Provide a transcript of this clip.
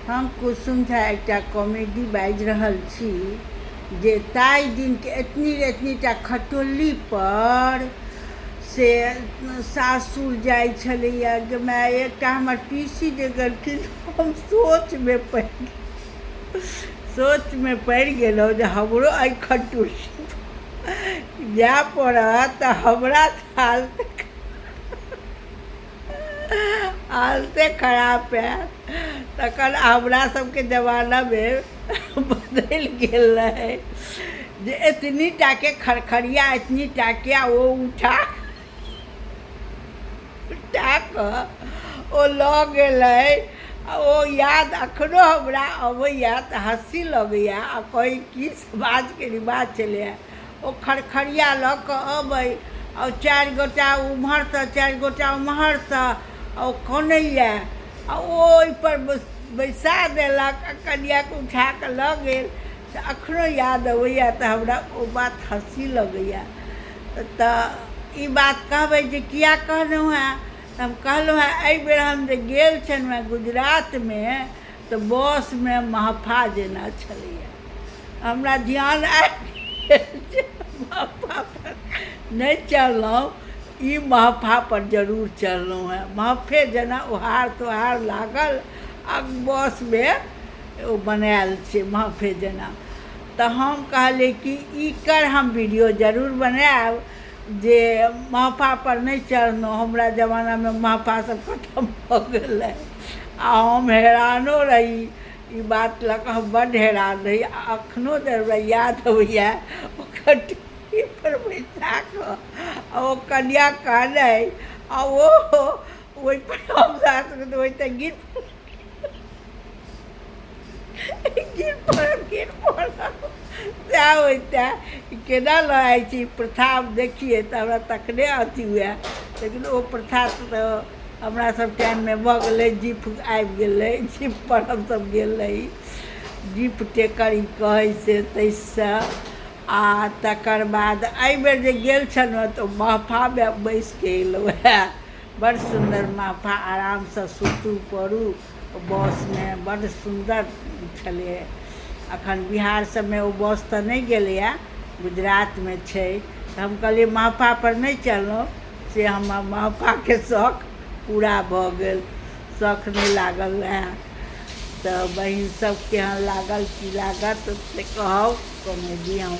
हम कुसुम झा एकटा कॉमेडी बाजि रहल छी जे ताहि दिनके एतनीटा खटोली पर से सासुर जाइ छलैया कि माय एकटा हमर पीसी जे गेलखिन हम सोचमे पड़ि गेलहुँ जे हमरो एहि खटोली जाय पड़त तऽ हमरा हालते खराब हैत। तखन हमरा सबके जमानामे बदलि गेल रहै जे एतनीटाके खरखरिया एतनीटाके ओ उठा कऽ ओ लऽ गेलै। ओ याद एखनो हमरा अबैया तऽ हँसी लगैया आ कहै की समाजके रिवाज छलैए। ओ खरखरिया लऽ कऽ अबै और 4 गोटा उम्हरसँ 4 गोटा उम्हरसँ ओ कनैया आ ओहिपर बैसा देलक आ कनियाँके उठा कऽ लऽ गेल। तऽ एखनो याद अबैया तऽ हमरा ओ बात हँसी लगैया। तऽ ई बात कहबै जे किया कहलहुँ हेँ तऽ हम कहलहुँ हेँ एहि बेर हम जे गेल छलहुँ हेँ गुजरातमे तऽ बसमे महफा जेना छलैया। हमरा ध्यान आबि गेल जे महफा पर नहि चढ़लहुँ, ई महफा पर जरूर चढ़लहुँ हेँ। महफे जेना ओहार तोहार लागल आ बसमे ओ बनायल छै महफे जेना। तऽ हम कहलियै कि एकर हम वीडियो जरूर बनायब जे महफा पर नहि चढ़लहुँ। हमरा जमानामे महफा सब खतम भऽ गेलै आ हम हैरानो रही। ई बात लऽ कऽ हम बड्ड हैरान रही। एखनो जे हमरा याद अबैया ओ खटोली पर बैसा कऽ आ ओ कनिया कानै आ ओहिपर हमरा सबके तऽ ओहिसँ गिर पड़ब सएह होइते। केना रहै छै प्रथा देखिए तऽ हमरा तखने अथी हुए। लेकिन ओ प्रथा तऽ हमरा सब टाइममे भऽ गेलै। जीप आबि गेलै, जीप पर हमसब गेल रही। जीप टेकर ई कहै से ताहिसँ आ तकर बाद एहिबेर जे गेल छलहुँ तऽ महफामे बैसि कऽ अयलहुँ हेँ। बड़ सुन्दर महफा, आरामसँ सुतू पड़ू बसमे, बड्ड सुन्दर छलै। एखन बिहार सबमे ओ बस तऽ नहि गेलैए, गुजरातमे छै। तऽ हम कहलियै महफा पर नहि चढ़लहुँ से हमर महफाके शौक पूरा भऽ गेल। शौक नहि लागल रहए। तऽ बहिन सब केहन लागल की लागत से कहब। कॉमेडी हम